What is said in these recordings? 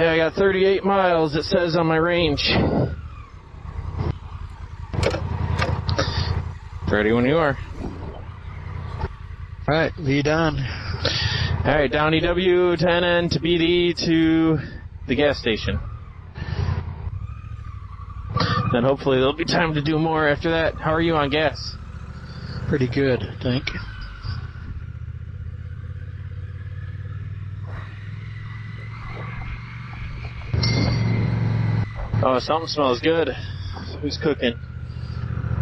Yeah, I got 38 miles, it says on my range. Ready when you are. Alright, lead on. Alright, down EW, 10N to BD to the gas station. Then hopefully there'll be time to do more after that. How are you on gas? Pretty good, I think. Oh, something smells good. Who's cooking?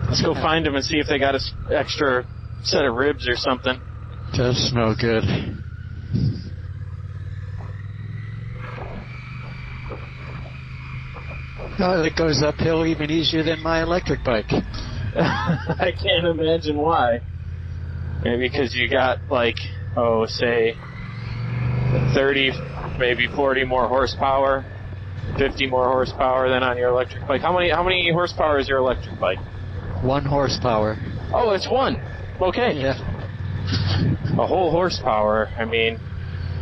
Let's go find them and see if they got an extra set of ribs or something. Does smell good. Oh, it goes uphill even easier than my electric bike. I can't imagine why. Maybe because you got, like, say, 30, maybe 40 more horsepower, 50 more horsepower than on your electric bike. How many horsepower is your electric bike? 1 horsepower. Oh, it's 1. Okay. Yeah. A whole horsepower. I mean,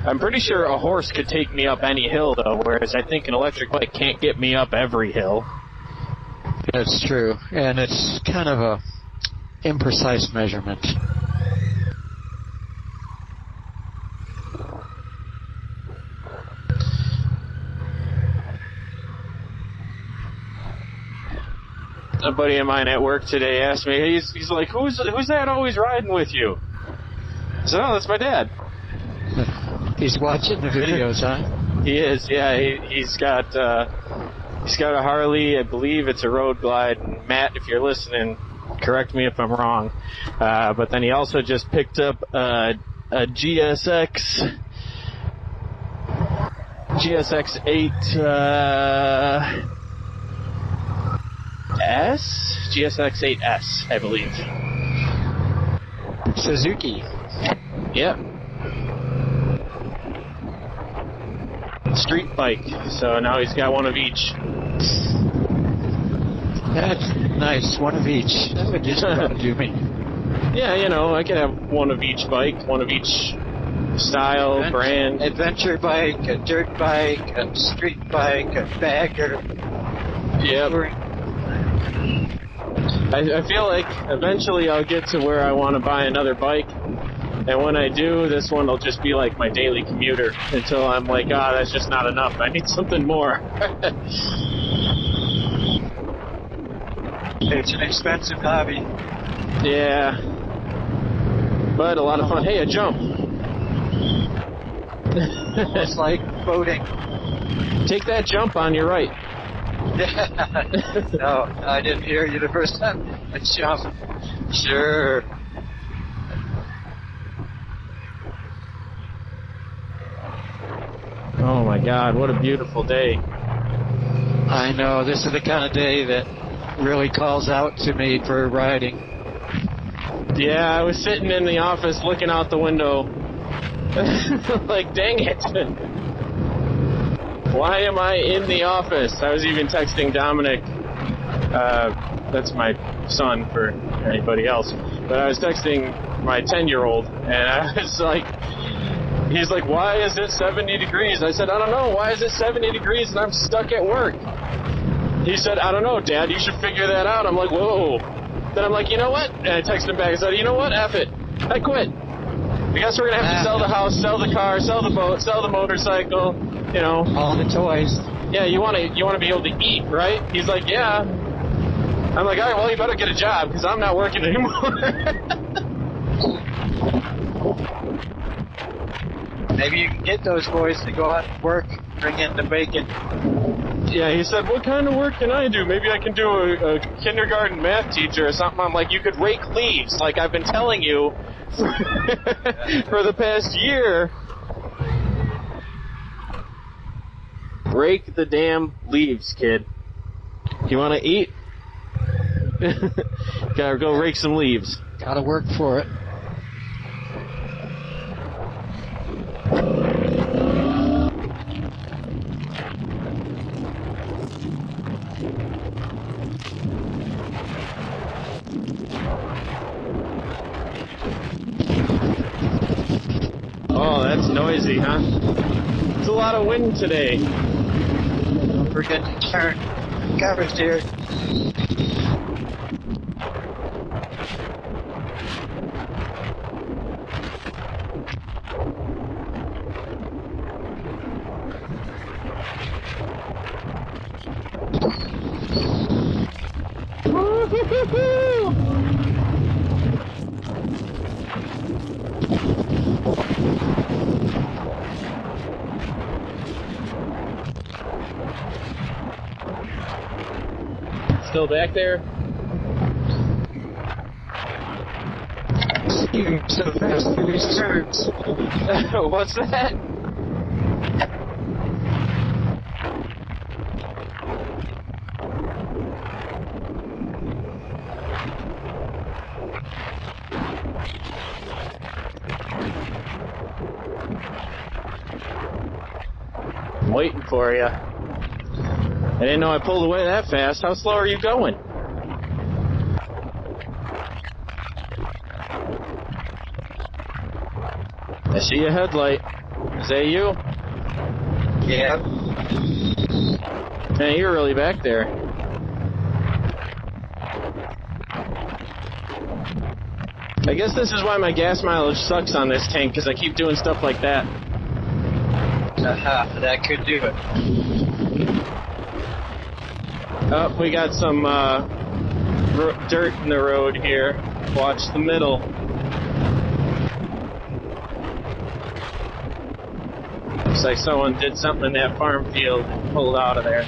I'm pretty sure a horse could take me up any hill, though, whereas I think an electric bike can't get me up every hill. That's true. And it's kind of a imprecise measurement. A buddy of mine at work today asked me, he's like, who's that always riding with you? I said, oh, that's my dad. He's watching the videos, huh? He is, yeah. He's got a Harley. I believe it's a Road Glide. Matt, if you're listening, correct me if I'm wrong. But then he also just picked up a GSX 8 GSX 8S, I believe. Suzuki. Yep. Street bike. So now he's got one of each. That's nice. One of each. That would just about do me. Yeah, I could have one of each bike, one of each style, brand. Adventure bike, a dirt bike, a street bike, a bagger. Yep. I feel like eventually I'll get to where I want to buy another bike. And when I do, this one will just be like my daily commuter until I'm like, that's just not enough. I need something more. It's an expensive hobby. Yeah. But a lot of fun. Hey, a jump. It's like boating. Take that jump on your right. No, I didn't hear you the first time. A jump. Sure. Oh my God, what a beautiful day. I know, this is the kind of day that really calls out to me for riding. Yeah, I was sitting in the office looking out the window like, dang it. Why am I in the office? I was even texting Dominic, that's my son for anybody else, but I was texting my 10-year-old, and I was like, he's like, why is it 70 degrees? I said, I don't know. Why is it 70 degrees and I'm stuck at work? He said, I don't know, Dad. You should figure that out. I'm like, whoa. Then I'm like, you know what? And I texted him back. I said, you know what? F it. I quit. I guess we're going to have to sell the house, sell the car, sell the boat, sell the motorcycle, All the toys. Yeah, you want to be able to eat, right? He's like, yeah. I'm like, all right, well, you better get a job because I'm not working anymore. Maybe you can get those boys to go out and work, bring in the bacon. Yeah, he said, what kind of work can I do? Maybe I can do a kindergarten math teacher or something. I'm like, you could rake leaves, like I've been telling you for the past year. Rake the damn leaves, kid. You want to eat? Gotta go rake some leaves. Gotta work for it. Oh, that's noisy, huh? It's a lot of wind today. forget to turn. Cover's here. Still back there? You're so fast through these turns. What's that? I'm waiting for you. I didn't know I pulled away that fast. How slow are you going? I see a headlight. Is that you? Yeah. Man, you're really back there. I guess this is why my gas mileage sucks on this tank, because I keep doing stuff like that. That could do it. Oh, we got some dirt in the road here. Watch the middle. Looks like someone did something in that farm field and pulled out of there.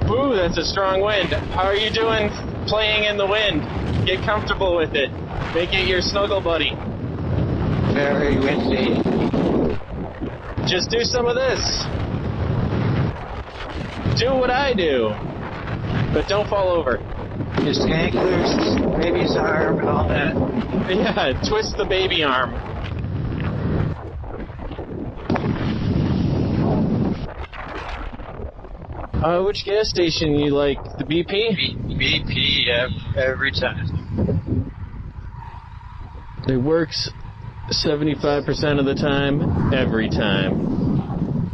Ooh, that's a strong wind. How are you doing playing in the wind? Get comfortable with it. Make it your snuggle buddy. Very windy. Just do some of this. Do what I do. But don't fall over. Just hang loose, baby's arm and all that. Yeah, twist the baby arm. Which gas station you like? The BP? BP, every time. It works 75% of the time, every time.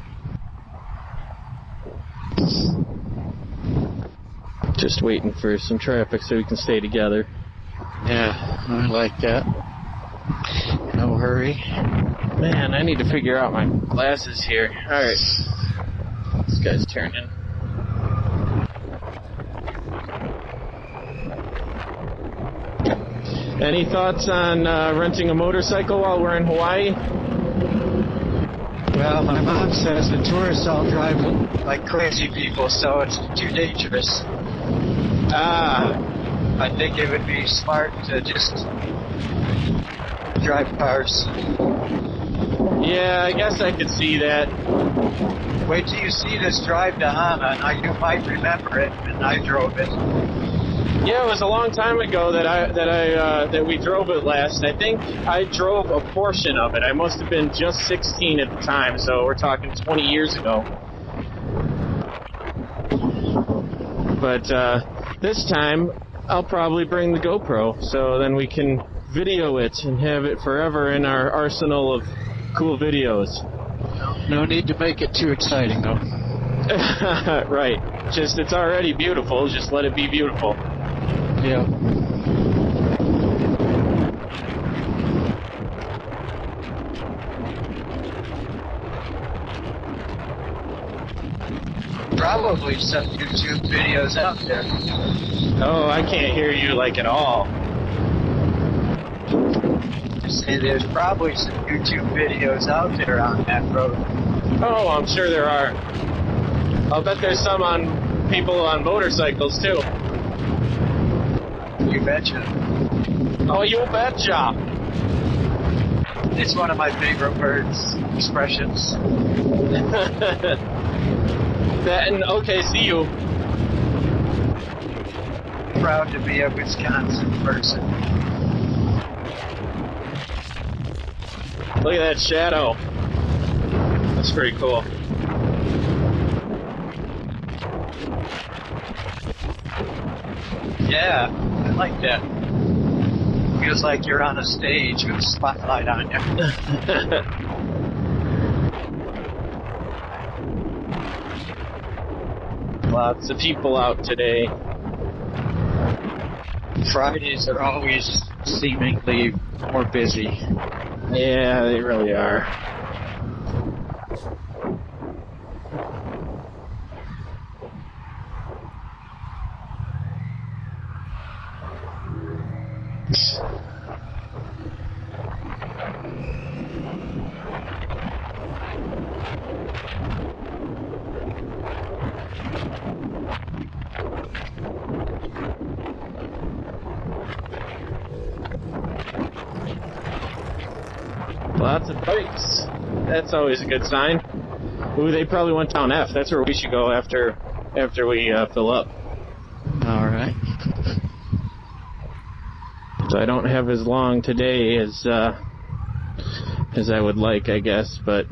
Just waiting for some traffic so we can stay together. Yeah, I like that. No hurry. Man, I need to figure out my glasses here. Alright. This guy's turning. Any thoughts on renting a motorcycle while we're in Hawaii? Well, my mom says the tourists all drive like crazy people, so it's too dangerous. I think it would be smart to just drive cars. Yeah, I guess I could see that. Wait till you see this drive to Hana. Now you might remember it, and I drove it. Yeah, it was a long time ago that we drove it last. I think I drove a portion of it. I must have been just 16 at the time, so we're talking 20 years ago. But this time, I'll probably bring the GoPro, so then we can video it and have it forever in our arsenal of cool videos. No need to make it too exciting, though. Right. Just, it's already beautiful. Just let it be beautiful. Yeah. Probably some YouTube videos out there. Oh, I can't hear you like at all. Just say there's probably some YouTube videos out there on that road. Oh, I'm sure there are. I'll bet there's some on people on motorcycles too. You betcha. Oh, you betcha. It's one of my favorite words, expressions. That and okay, see you. Proud to be a Wisconsin person. Look at that shadow. That's pretty cool. Yeah, I like that. Feels like you're on a stage with a spotlight on you. Lots of people out today. Fridays are always seemingly more busy. Yeah, they really are. Lots of bikes. That's always a good sign. Ooh, they probably went down F. That's where we should go after we fill up. All right. So I don't have as long today as I would like, I guess, but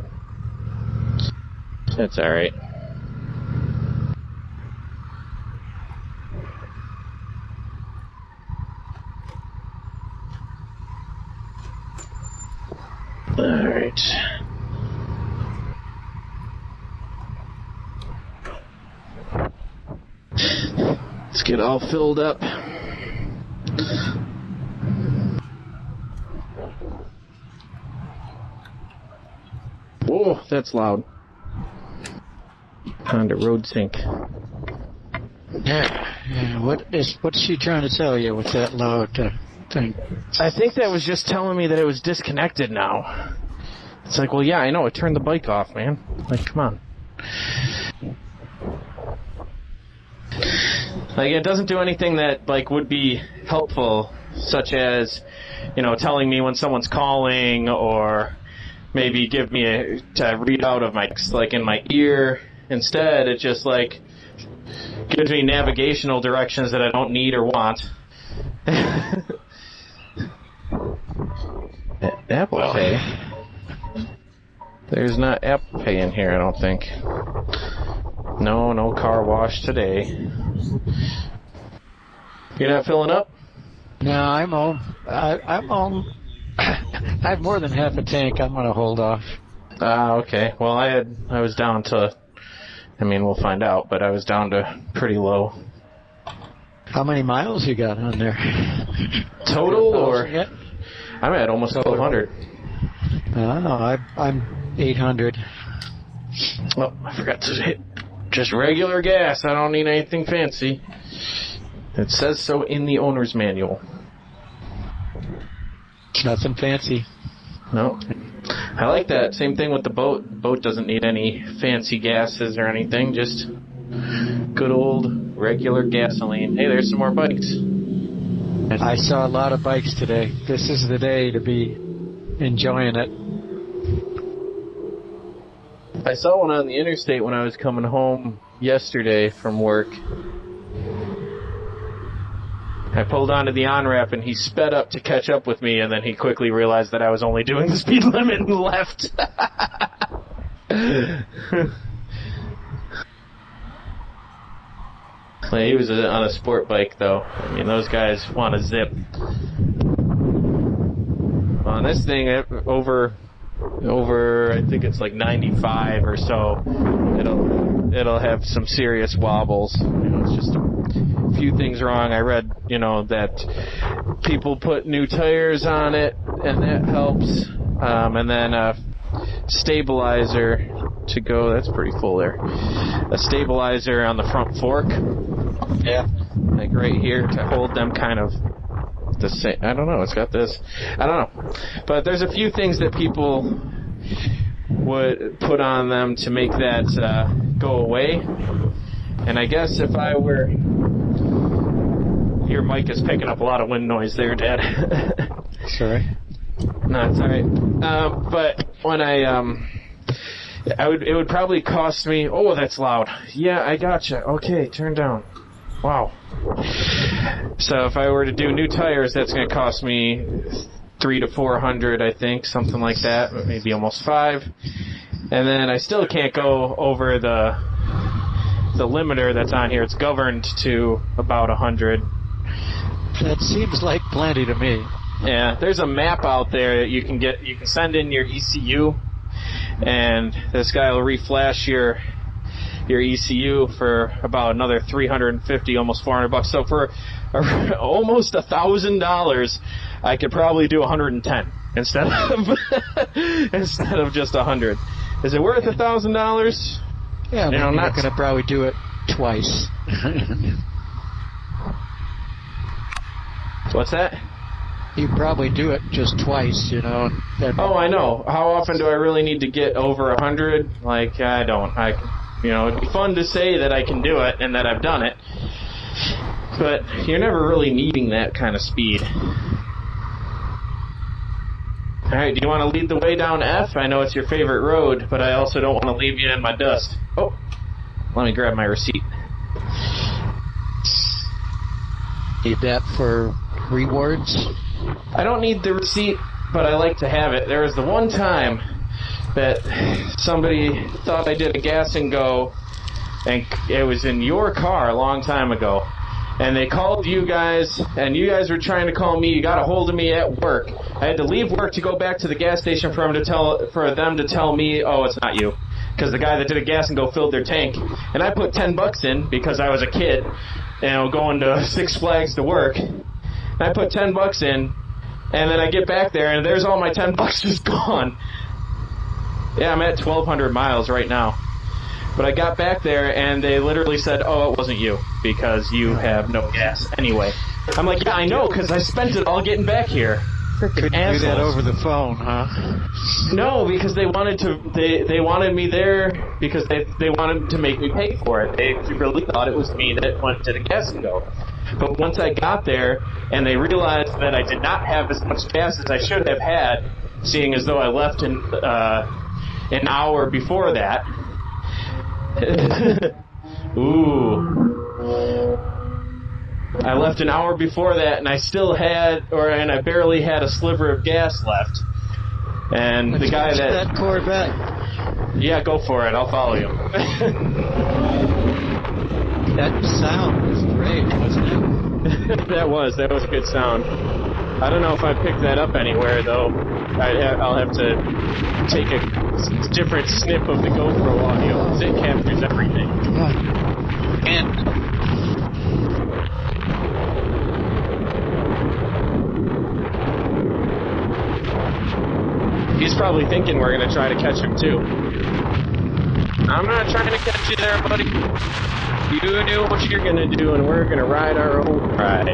that's all right. All right. Let's get all filled up. Whoa, that's loud. Honda Road Sync. Yeah. What's she trying to tell you with that loud thing? I think that was just telling me that it was disconnected now. It's like, well, yeah, I know. It turned the bike off, man. Like, come on. Like, it doesn't do anything that, like, would be helpful, such as, telling me when someone's calling, or maybe give me a readout of my, like, in my ear. Instead, it just, like, gives me navigational directions that I don't need or want. Apple Pay? There's not Apple Pay in here, I don't think. No car wash today. You're not filling up? No, I'm home. I'm home. I have more than half a tank. I'm gonna hold off. Okay. Well, I was down to, we'll find out, but I was down to pretty low. How many miles you got on there? Total, or? I'm at almost 1,200. I'm 800. Oh, I forgot to hit just regular gas. I don't need anything fancy. It says so in the owner's manual. Nothing fancy. No. I like that. Same thing with the boat. The boat doesn't need any fancy gases or anything. Just good old regular gasoline. Hey, there's some more bikes. I saw a lot of bikes today. This is the day to be enjoying it. I saw one on the interstate when I was coming home yesterday from work. I pulled onto the on-ramp and he sped up to catch up with me, and then he quickly realized that I was only doing the speed limit and left. Well, he was on a sport bike, though. Those guys want to zip. On this thing, over, I think it's like 95 or so, it'll have some serious wobbles. It's just a few things wrong. I read, that people put new tires on it, and that helps. And then a stabilizer to go. That's pretty full there. A stabilizer on the front fork. Yeah. Like right here to hold them kind of the same. I don't know. It's got this. I don't know. But there's a few things that people would put on them to make that go away. And I guess if I were... Your mic is picking up a lot of wind noise there, Dad. Sorry. No, it's all right. But when it would probably cost me... Oh, that's loud. Yeah, I gotcha. Okay, turn down. Wow. So if I were to do new tires, that's going to cost me $300 to $400, I think, something like that, maybe almost $500. And then I still can't go over the limiter that's on here. It's governed to about $100. That seems like plenty to me. Yeah, there's a map out there that you can get. You can send in your ECU, and this guy will reflash your ECU for about another $350, almost $400. So for almost $1,000, I could probably do 110 instead of just 100. Is it worth $1,000? Yeah, I'm not going to probably do it twice. What's that? You probably do it just twice, you know. Oh, I know. How often do I really need to get over 100? Like, I don't. It'd be fun to say that I can do it and that I've done it, but you're never really needing that kind of speed. All right, do you want to lead the way down F? I know it's your favorite road, but I also don't want to leave you in my dust. Oh, let me grab my receipt. Need that for rewards? I don't need the receipt, but I like to have it. There was the one time that somebody thought I did a gas and go, and it was in your car a long time ago. And they called you guys, and you guys were trying to call me. You got a hold of me at work. I had to leave work to go back to the gas station for them to tell me, oh, it's not you, because the guy that did a gas and go filled their tank. And I put $10 in because I was a kid, going to Six Flags to work. And I put $10 in, and then I get back there, and there's all my $10 just gone. Yeah, I'm at 1,200 miles right now. But I got back there, and they literally said, oh, it wasn't you, because you have no gas anyway. I'm like, yeah, I know, because I spent it all getting back here. Couldn't do that over the phone, huh? No, because they wanted me there because they wanted to make me pay for it. They really thought it was me that went to the gas and go. But once I got there, and they realized that I did not have as much gas as I should have had, seeing as though I left an hour before that. Ooh. I left an hour before that, and I barely had a sliver of gas left. And the guy that Corvette. Yeah, go for it. I'll follow you. That sound was great, wasn't it? That was a good sound. I don't know if I picked that up anywhere, though. I'll have to take a different snip of the GoPro audio, because it captures everything. And he's probably thinking we're going to try to catch him, too. I'm not trying to catch you there, buddy. You do what you're going to do, and we're going to ride our own ride.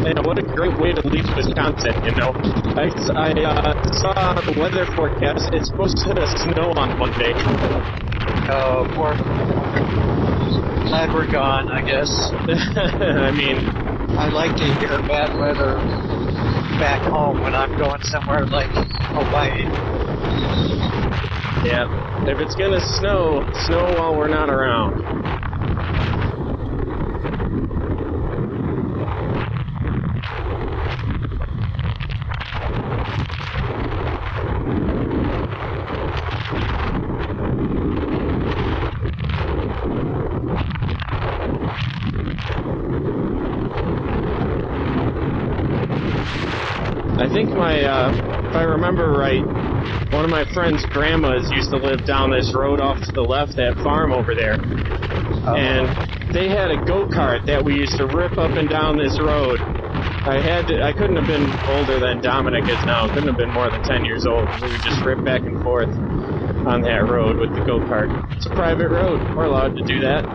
Man, what a great way to leave Wisconsin, I saw the weather forecast. It's supposed to snow on Monday. Oh, poor. Glad we're gone, I guess. I mean, I like to hear bad weather back home when I'm going somewhere like Hawaii. Yeah, if it's gonna snow while we're not around. I think if I remember right, one of my friend's grandmas used to live down this road off to the left, that farm over there. And they had a go-kart that we used to rip up and down this road. I couldn't have been older than Dominic is now. Couldn't have been more than 10 years old. We would just rip back and forth on that road with the go-kart. It's a private road. We're allowed to do that.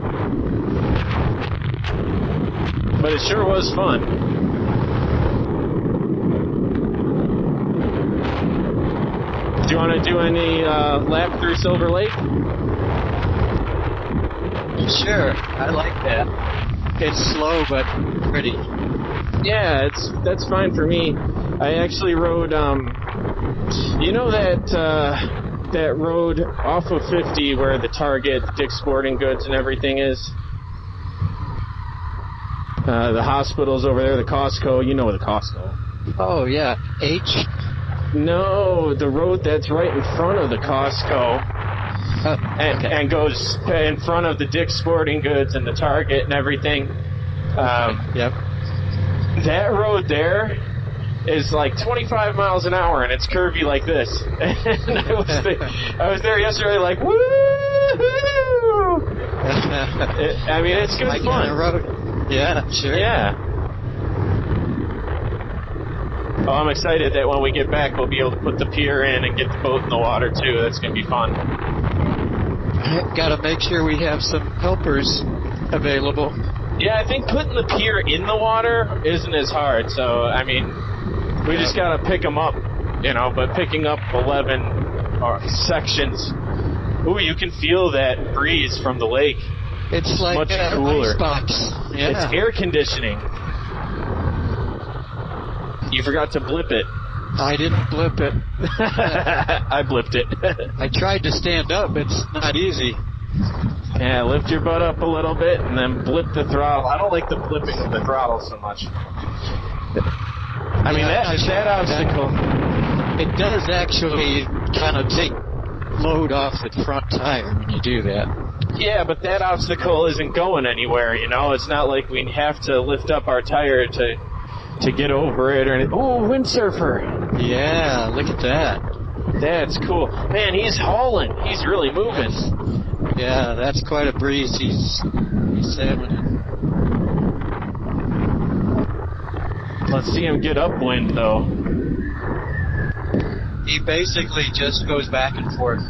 But it sure was fun. Do you want to do any lap through Silver Lake? Sure, I like that. It's slow but pretty. Yeah, that's fine for me. I actually rode, you know that road off of 50 where the Target, Dick's Sporting Goods, and everything is. The hospitals over there, the Costco. You know the Costco. Oh yeah, H. No, the road that's right in front of the Costco and goes in front of the Dick's Sporting Goods and the Target and everything. Yep. That road there is like 25 miles an hour and it's curvy like this. And I was there yesterday like, woo! I mean, it's good fun. Road. Yeah, sure. Yeah. Oh, I'm excited that when we get back, we'll be able to put the pier in and get the boat in the water, too. That's going to be fun. Got to make sure we have some helpers available. Yeah, I think putting the pier in the water isn't as hard. So, I mean, we just got to pick them up, but picking up 11 sections. Ooh, you can feel that breeze from the lake. It's like much cooler. Icebox. Yeah. It's air conditioning. You forgot to blip it. I didn't blip it. I blipped it. I tried to stand up. It's not easy. Yeah, lift your butt up a little bit and then blip the throttle. I don't like the blipping of the throttle so much. I mean, that obstacle. It does actually kind of take load off the front tire when you do that. Yeah, but that obstacle isn't going anywhere, It's not like we have to lift up our tire to get over it or anything. Oh, windsurfer. Yeah, look at that. That's cool. Man, he's hauling. He's really moving. Yeah, that's quite a breeze he's sailing in. Let's see him get upwind, though. He basically just goes back and forth.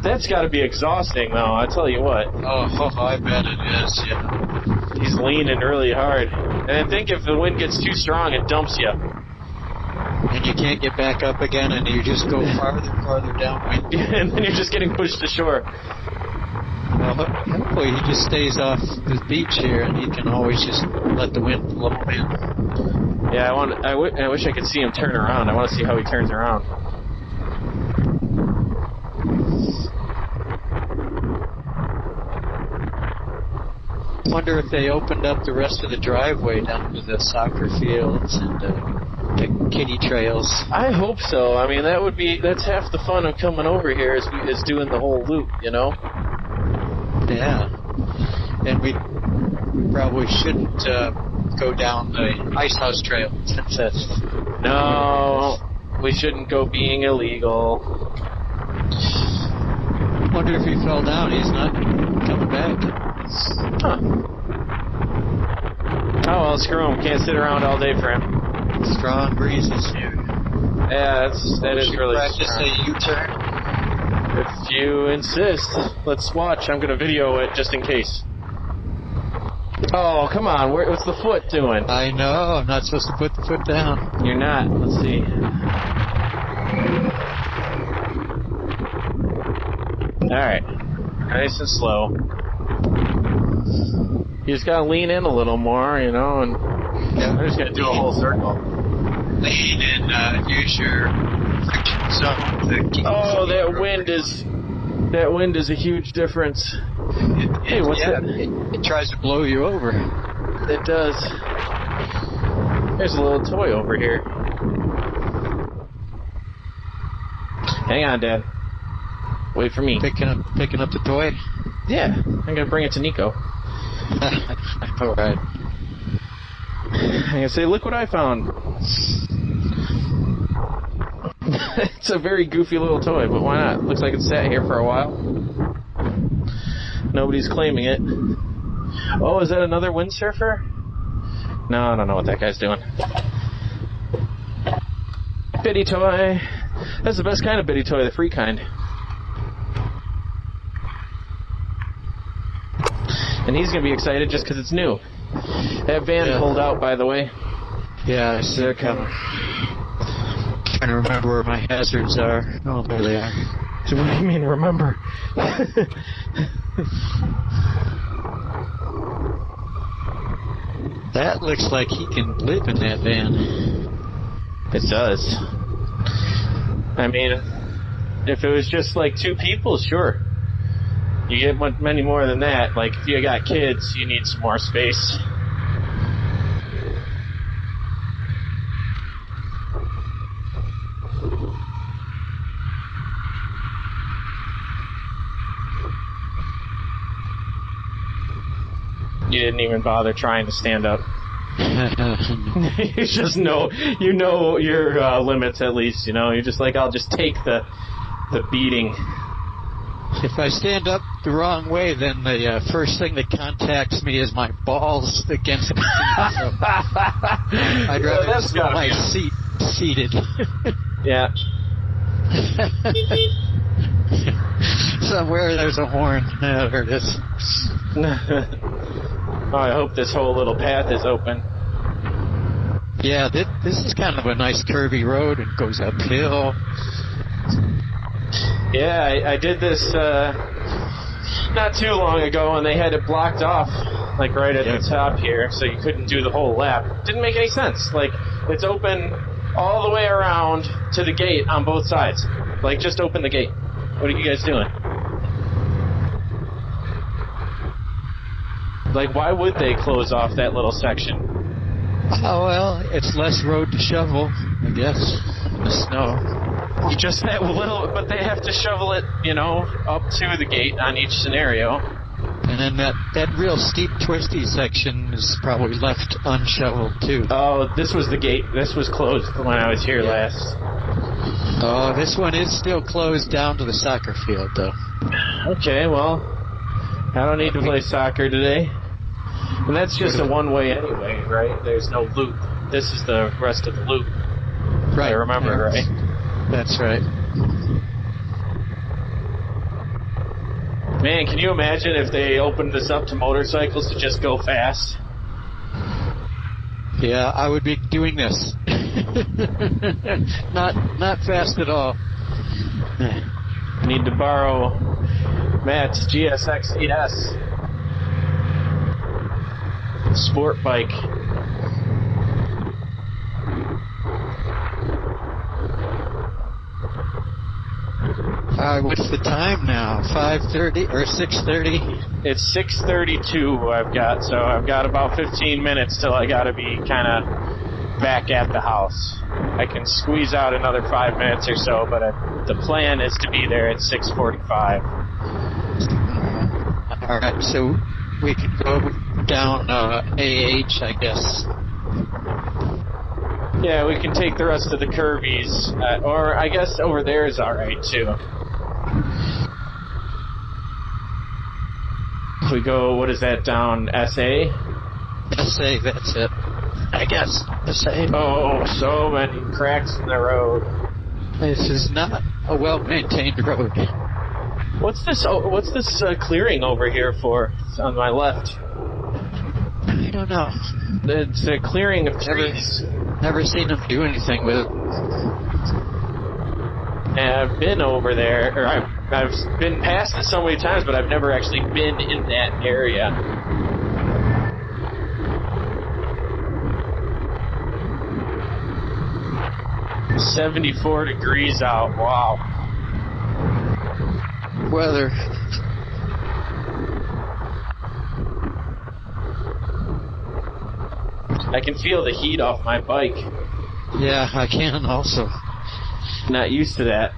That's got to be exhausting, though, I tell you what. Oh, I bet it is, yeah. He's leaning really hard. And I think if the wind gets too strong, it dumps you. And you can't get back up again, and you just go farther downwind. And then you're just getting pushed ashore. Well, hopefully he just stays off the beach here, and he can always just let the wind blow him in. Yeah, I wish I could see him turn around. I want to see how he turns around. Wonder if they opened up the rest of the driveway down to the soccer fields and the kiddie trails. I hope so. I mean, that's half the fun of coming over here is doing the whole loop, Yeah. And we probably shouldn't go down the Ice House Trail since that's... No, we shouldn't go being illegal. Wonder if he fell down. He's not coming back. Huh. Oh, well, screw him. Can't sit around all day for him. Strong breezes here. Yeah, that is really practice strong. A U-turn? If you insist. Let's watch. I'm going to video it just in case. Oh, come on. What's the foot doing? I know. I'm not supposed to put the foot down. You're not. Let's see. All right. Nice and slow. You just got to lean in a little more, and I'm just going to do a whole circle. Lean in, use your friction zone. Oh, that wind is a huge difference. Hey, what's that? It tries to blow you over. It does. There's a little toy over here. Hang on, Dad. Wait for me. Picking up the toy? Yeah, I'm going to bring it to Nico. All right. I'm going to say, look what I found. It's a very goofy little toy, but why not? Looks like it's sat here for a while. Nobody's claiming it. Oh, is that another windsurfer? No, I don't know what that guy's doing. Bitty toy. That's the best kind of bitty toy, the free kind. And he's going to be excited just because it's new. That van pulled out, by the way. Yeah, they're coming. Trying to remember where my hazards are. Oh, there they are. So what do you mean, remember? That looks like he can live in that van. It does. I mean, if it was just like two people, sure. You get many more than that. Like, if you got kids, you need some more space. You didn't even bother trying to stand up. You just know your limits at least. You're just like, I'll just take the beating. If I stand up the wrong way, then the first thing that contacts me is my balls against the seat. So I'd rather just let my seat seated. Yeah. Somewhere there's a horn. There it is. Oh, I hope this whole little path is open. Yeah, this is kind of a nice curvy road. It goes uphill. Yeah, I did this not too long ago, and they had it blocked off, like right at the top here, so you couldn't do the whole lap. Didn't make any sense. Like, it's open all the way around to the gate on both sides. Like, just open the gate. What are you guys doing? Like, why would they close off that little section? Oh, well, it's less road to shovel, I guess, in the snow. Just that little, but they have to shovel it, up to the gate on each scenario. And then that real steep, twisty section is probably left unshoveled, too. Oh, this was the gate. This was closed when I was here last. Oh, this one is still closed down to the soccer field, though. Okay, well, I don't need to play soccer today. And that's just a one-way anyway, right? There's no loop. This is the rest of the loop. Right. I remember, right? That's right. Man, can you imagine if they opened this up to motorcycles to just go fast? Yeah, I would be doing this. Not fast at all. I need to borrow Matt's GSX ES sport bike. What's the time now? 5:30 or 6:30? It's 6:32 I've got, so I've got about 15 minutes till I gotta be kind of back at the house. I can squeeze out another 5 minutes or so, but the plan is to be there at 6:45. All right, so we could go down AH, I guess. Yeah, we can take the rest of the curvies, or I guess over there is alright too. If we go, what is that, down SA? SA, that's it. I guess. SA. Oh, so many cracks in the road. This is not a well-maintained road. What's this clearing over here for? It's on my left. I don't know. It's a clearing of trees. Never seen them do anything with it. And I've been over there, or I've been past it so many times, but I've never actually been in that area. "74 degrees out, wow." Weather. I can feel the heat off my bike. Yeah, I can also. Not used to that.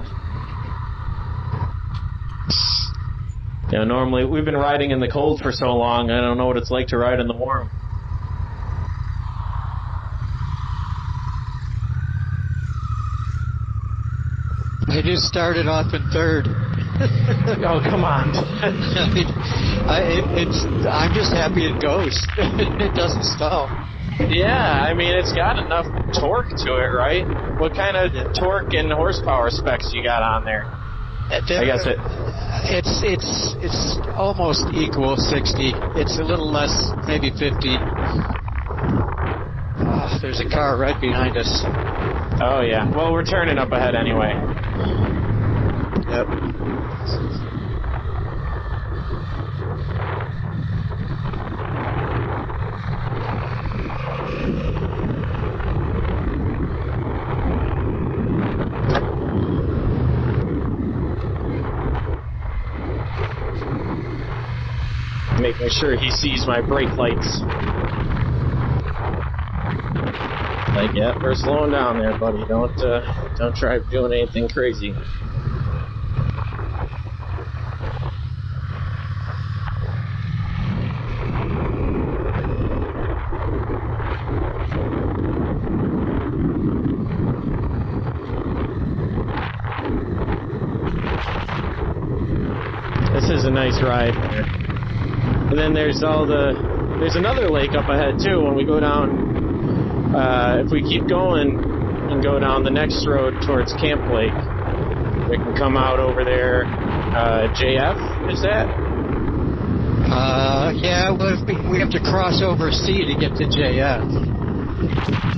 Normally we've been riding in the cold for so long, I don't know what it's like to ride in the warm. I just started off in third. Oh, come on. I'm just happy it goes. It doesn't stall. Yeah, I mean, it's got enough torque to it, right? What kind of torque and horsepower specs you got on there? I guess it's almost equal 60. It's a little less, maybe 50. Oh, there's a car right behind us. Oh, yeah. Well, we're turning up ahead anyway. Yep. Making sure he sees my brake lights. Like, yeah, we're slowing down there, buddy. Don't try doing anything crazy. is a nice ride. And then there's another lake up ahead too. When we go down, if we keep going and go down the next road towards Camp Lake, we can come out over there. JF, is that? Yeah, well, we have to cross over C to get to JF.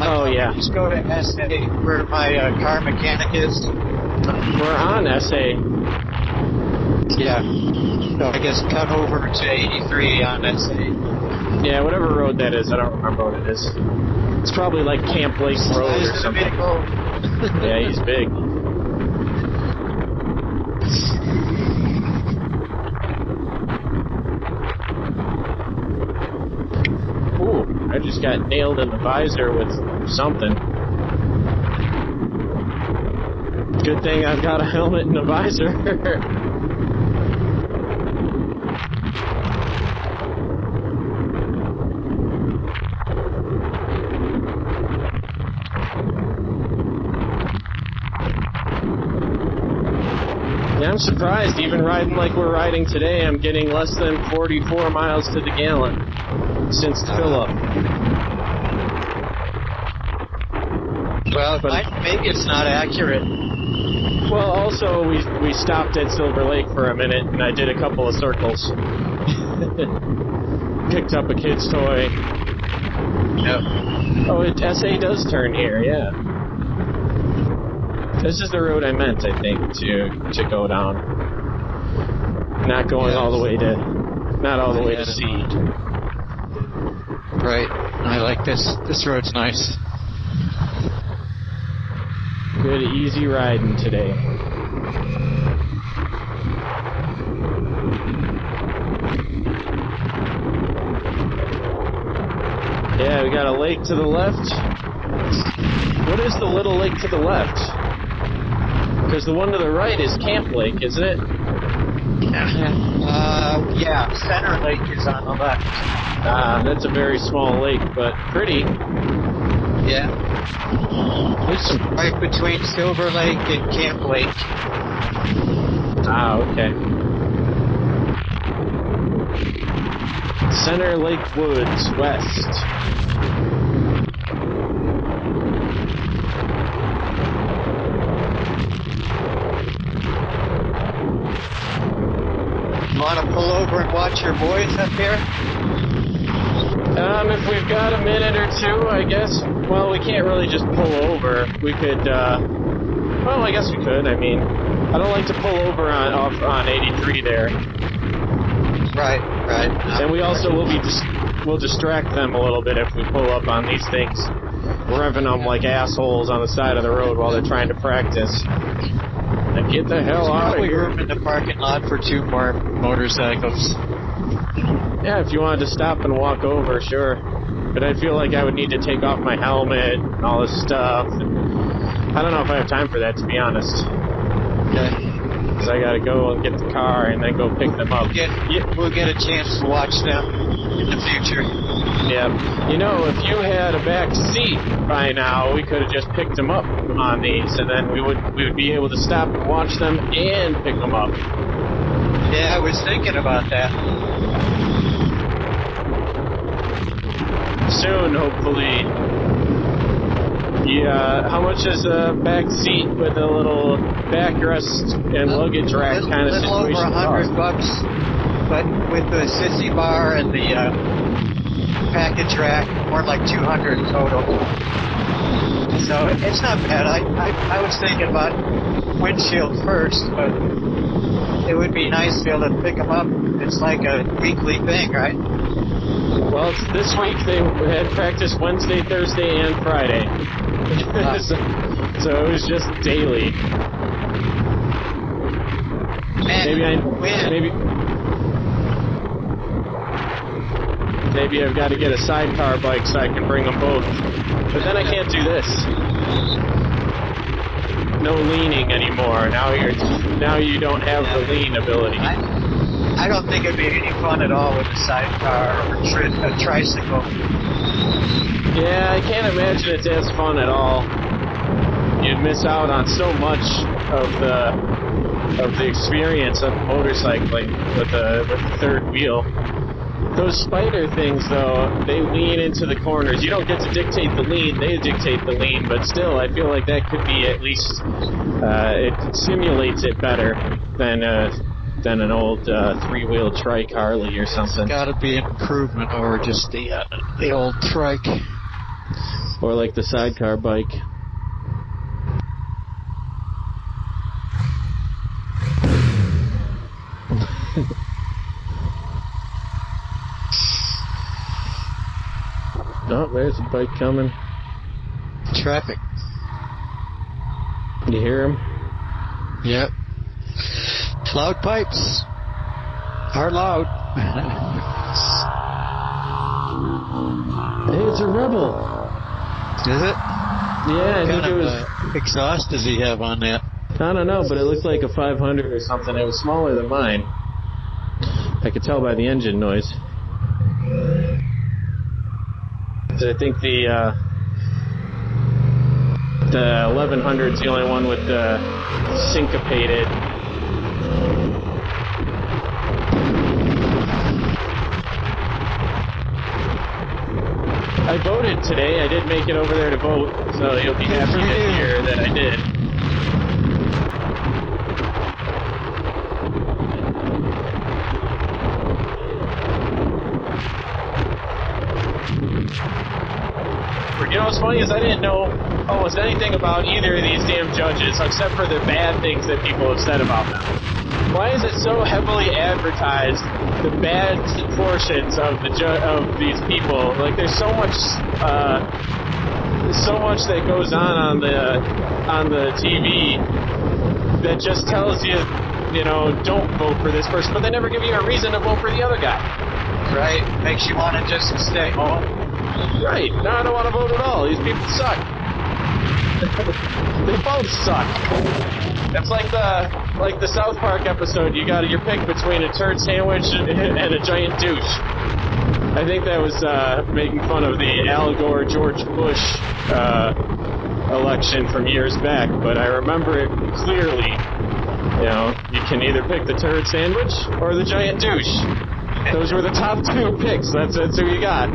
Oh, yeah. Just go to SA, where my car mechanic is. We're on SA. Yeah. So I guess cut over to 83 on SA. Yeah, whatever road that is, I don't remember what it is. It's probably like Camp Lake Road or something. Yeah, he's big. Ooh, I just got nailed in the visor with something. Good thing I've got a helmet and a visor. Yeah, I'm surprised, even riding like we're riding today, I'm getting less than 44 miles to the gallon since fill up. Well, maybe it's not accurate. Well, also, we stopped at Silver Lake for a minute, and I did a couple of circles. Picked up a kid's toy. Yep. Oh, SA does turn here, yeah. This is the road I meant, I think, to go down. Not going all the way to, not all the way to C. Right. I like this. This road's nice. Good, easy riding today. Yeah, we got a lake to the left. What is the little lake to the left? Because the one to the right is Camp Lake, isn't it? Yeah, Center Lake is on the left. That's a very small lake, but pretty. Yeah. It's right between Silver Lake and Camp Lake. Ah, okay. Center Lake Woods, west. Want to pull over and watch your boys up here? If we've got a minute or two, I guess. Well, we can't really just pull over. We could, well, I guess we could. I mean, I don't like to pull over on 83 there. Right. And we also we'll distract them a little bit if we pull up on these things, revving them like assholes on the side of the road while they're trying to practice. And get the hell out of here. There's room in the parking lot for 2 more motorcycles. Yeah, if you wanted to stop and walk over, sure. But I feel like I would need to take off my helmet and all this stuff. And I don't know if I have time for that, to be honest. Okay. Because I gotta go and get the car and then go pick them up. We'll get a chance to watch them in the future. Yeah. You know, if you had a back seat by now, we could have just picked them up on these, and then we would be able to stop and watch them and pick them up. Yeah, I was thinking about that. Soon, hopefully. Yeah, how much is a back seat with a little backrest and luggage rack kind of situation? A little over $100, but with the sissy bar and the package rack, more like $200 total. So it's not bad. I was thinking about windshield first, but it would be nice to be able to pick them up. It's like a weekly thing, right? Well, this week they had practice Wednesday, Thursday, and Friday. So it was just daily. Maybe I've got to get a sidecar bike so I can bring them both. But then I can't do this. No leaning anymore. Now you don't have the lean ability. I don't think it'd be any fun at all with a sidecar or a tricycle. Yeah, I can't imagine it's as fun at all. You'd miss out on so much of of the experience of motorcycling with the third wheel. Those Spider things, though, they lean into the corners. You don't get to dictate the lean, they dictate the lean, but still, I feel like that could be at least, it simulates it better than an old three-wheel trike Harley or something. It's gotta be an improvement over just the old trike. Or like the sidecar bike. Oh, there's a bike coming. Traffic. You hear him? Yep. Loud pipes are loud. Hey, it's a Rebel. Is it? Yeah, I think it was. Exhaust does he have on that? I don't know, but it looked like a 500 or something. It was smaller than mine. I could tell by the engine noise. I think the 1100 is the only one with the syncopated. I voted today. I did make it over there to vote, so you'll be happy to hear that I did. You know what's funny is I didn't know almost anything about either of these damn judges except for the bad things that people have said about them. Why is it so heavily advertised, the bad portions of these people? Like there's so much that goes on the TV that just tells you, you know, don't vote for this person, but they never give you a reason to vote for the other guy. Right. Makes you want to just stay home. Right. No, I don't want to vote at all. These people suck. They both suck. It's like the South Park episode. You got your pick between a turd sandwich and a giant douche. I think that was making fun of the Al Gore George Bush election from years back, but I remember it clearly. You know, you can either pick the turd sandwich or the giant douche. Those were the top two picks. That's who you got.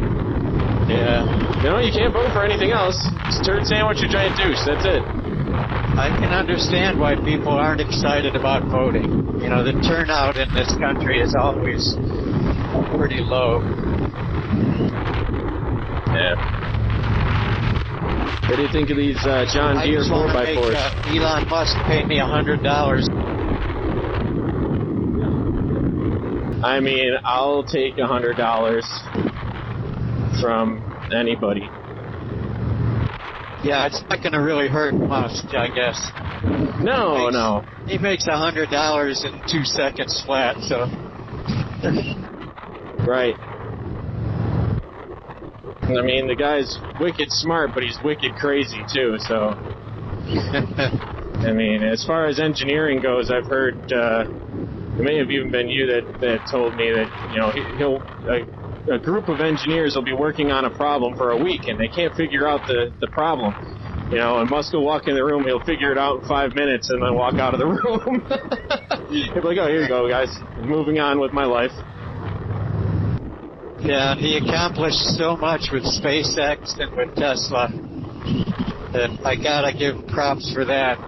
Yeah. You know, you can't vote for anything else. It's turd sandwich or giant douche. That's it. I can understand why people aren't excited about voting. You know, the turnout in this country is always pretty low. Yeah. What do you think of these John Deere 4x4s? Elon Musk paid me $100. I mean, I'll take $100 from anybody. Yeah, it's not going to really hurt Musk, I guess. No. He makes $100 in 2 seconds flat, so. Right. I mean, the guy's wicked smart, but he's wicked crazy too, so. I mean, as far as engineering goes, I've heard, it may have even been you that told me that, you know, a group of engineers will be working on a problem for a week and they can't figure out the problem. You know, and Musk will walk in the room, he'll figure it out in 5 minutes and then walk out of the room. He'll be like, oh, here you go, guys. Moving on with my life. Yeah, he accomplished so much with SpaceX and with Tesla that I gotta give props for that.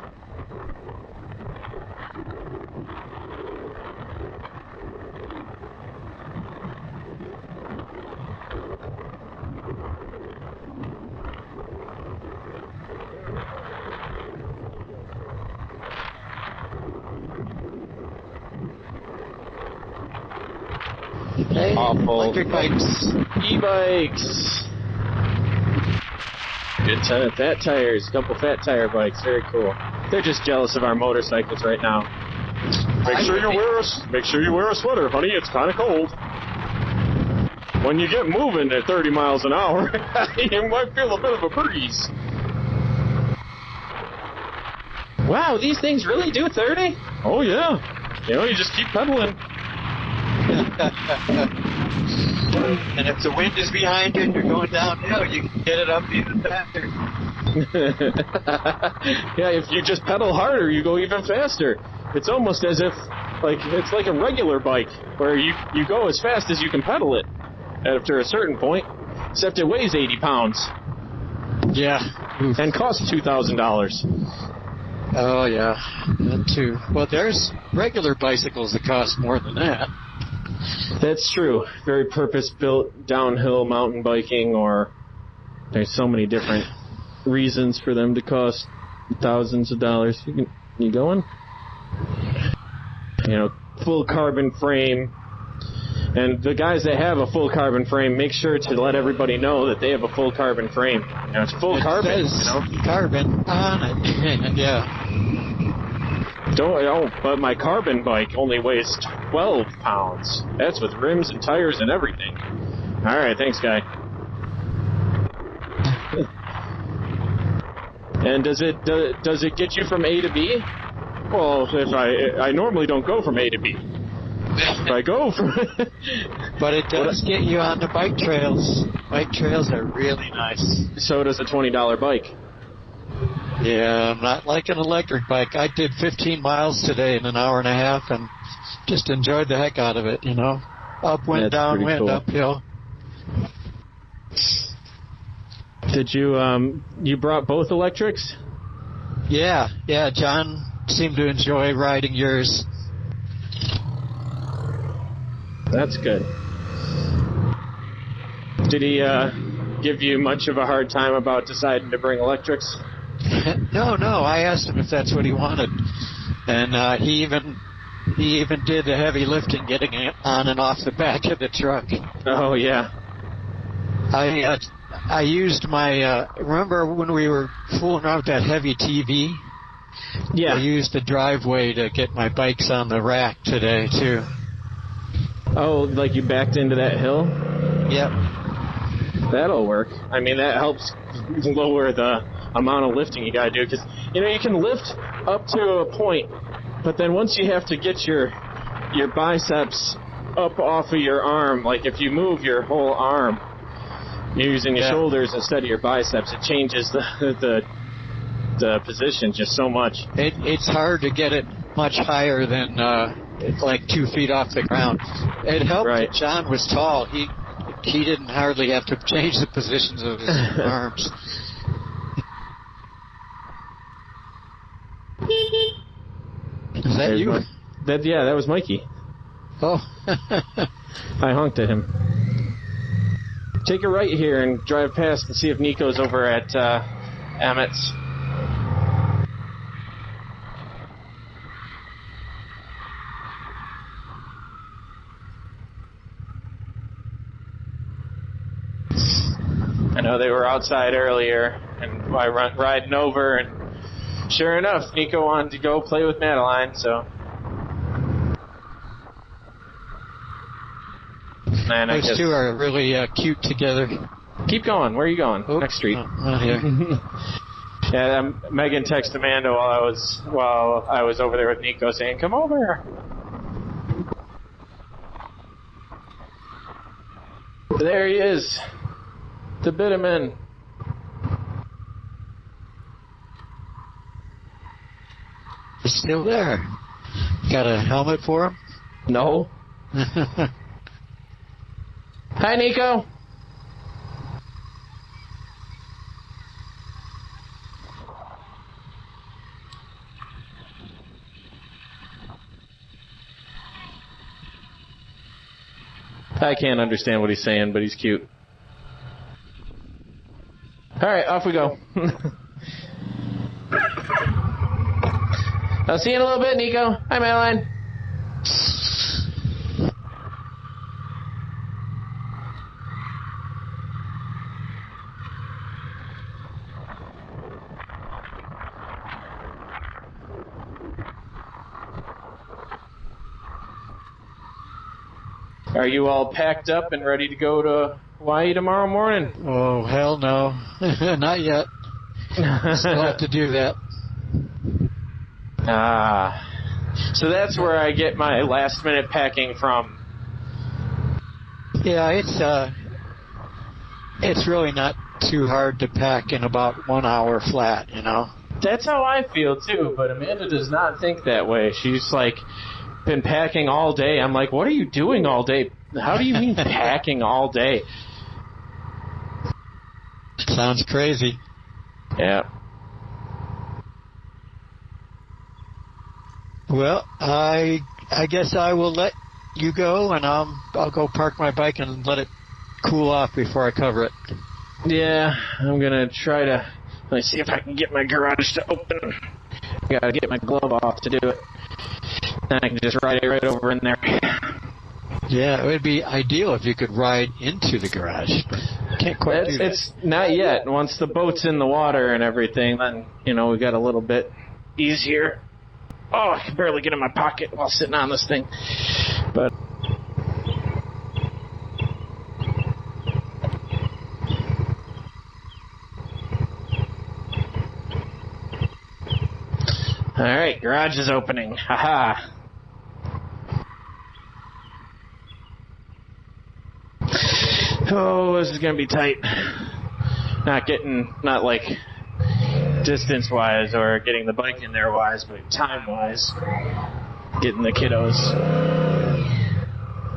Awful. Electric bikes. E-bikes. Good ton of fat tires. Couple fat tire bikes. Very cool. They're just jealous of our motorcycles right now. Make sure you wear a sweater, honey. It's kind of cold. When you get moving at 30 miles an hour, you might feel a bit of a breeze. Wow, these things really do 30? Oh, yeah. You know, you just keep pedaling. And if the wind is behind you and you're going downhill, you can get it up even faster. Yeah, if you just pedal harder, you go even faster. It's almost as if, like, it's like a regular bike, where you go as fast as you can pedal it after a certain point, except it weighs 80 pounds. Yeah. Oof. And costs $2,000. Oh, yeah. That too. Well, there's regular bicycles that cost more than that. That's true. Very purpose-built downhill mountain biking, or there's so many different reasons for them to cost thousands of dollars. You going? You know, full carbon frame. And the guys that have a full carbon frame, make sure to let everybody know that they have a full carbon frame. You know, it's full carbon. Says carbon on it. Yeah. But my carbon bike only weighs 12 pounds. That's with rims and tires and everything. All right, thanks, guy. And does it get you from A to B? Well, if I normally don't go from A to B. If I go from But it does get you on the bike trails. Bike trails are really nice. So does a $20 bike. Yeah, not like an electric bike. I did 15 miles today in an hour and a half and just enjoyed the heck out of it, you know. Upwind, downwind, cool. Uphill. Did you brought both electrics? Yeah, John seemed to enjoy riding yours. That's good. Did he give you much of a hard time about deciding to bring electrics? No. I asked him if that's what he wanted, and he even did the heavy lifting, getting it on and off the back of the truck. Oh yeah. I used my. Remember when we were fooling around with that heavy TV? Yeah. I used the driveway to get my bikes on the rack today too. Oh, like you backed into that hill? Yep. That'll work. I mean, that helps lower the amount of lifting you gotta do, because, you know, you can lift up to a point, but then once you have to get your biceps up off of your arm, like if you move your whole arm, you're using your shoulders instead of your biceps, it changes the position just so much. It's hard to get it much higher than like 2 feet off the ground. It helped that John was tall. He didn't hardly have to change the positions of his arms. Is that you? That was Mikey. Oh. I honked at him. Take a right here and drive past and see if Nico's over at Emmett's. I know they were outside earlier, and I went riding over, and sure enough, Nico wanted to go play with Madeline, so. Man, those two are really cute together. Keep going. Where are you going? Oops. Next street. Here. Yeah, Megan texted Amanda while I was over there with Nico, saying, "Come over." There he is, the Bitterman. He's still there. Got a helmet for him? No. Hi, Nico. I can't understand what he's saying, but he's cute. All right, off we go. I'll see you in a little bit, Nico. Hi, Madeline. Are you all packed up and ready to go to Hawaii tomorrow morning? Oh, hell no. Not yet. Still have to do that. So that's where I get my last minute packing from. Yeah, it's really not too hard to pack in about 1 hour flat, you know. That's how I feel too, but Amanda does not think that way. She's like been packing all day. I'm like, what are you doing all day? How do you mean packing all day? Sounds crazy. Yeah. Well, I guess I will let you go, and I'll go park my bike and let it cool off before I cover it. Yeah, I'm gonna try to. Let me see if I can get my garage to open. I gotta get my glove off to do it. Then I can just ride it right over in there. Yeah, it would be ideal if you could ride into the garage. But can't quite do that. It's not yet. Once the boat's in the water and everything, then, we got a little bit easier. Oh, I can barely get in my pocket while sitting on this thing. But all right, garage is opening. Haha. Oh, this is gonna be tight. Not like distance-wise or getting the bike in there wise, but time-wise, getting the kiddos.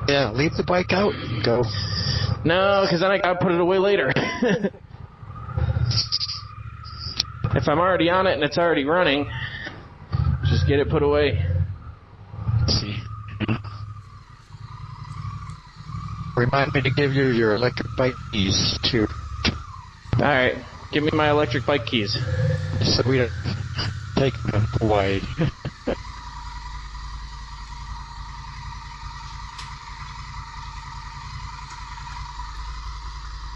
Yeah, leave the bike out and go. No, because then I gotta put it away later. If I'm already on it and it's already running, just get it put away. Let's see. Remind me to give you your electric bike keys, too. All right, give me my electric bike keys. So we don't take them away.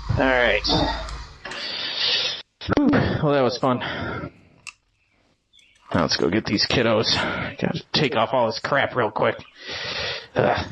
All right. Whew. Well, that was fun. Now let's go get these kiddos. Gotta take off all this crap real quick. Ugh.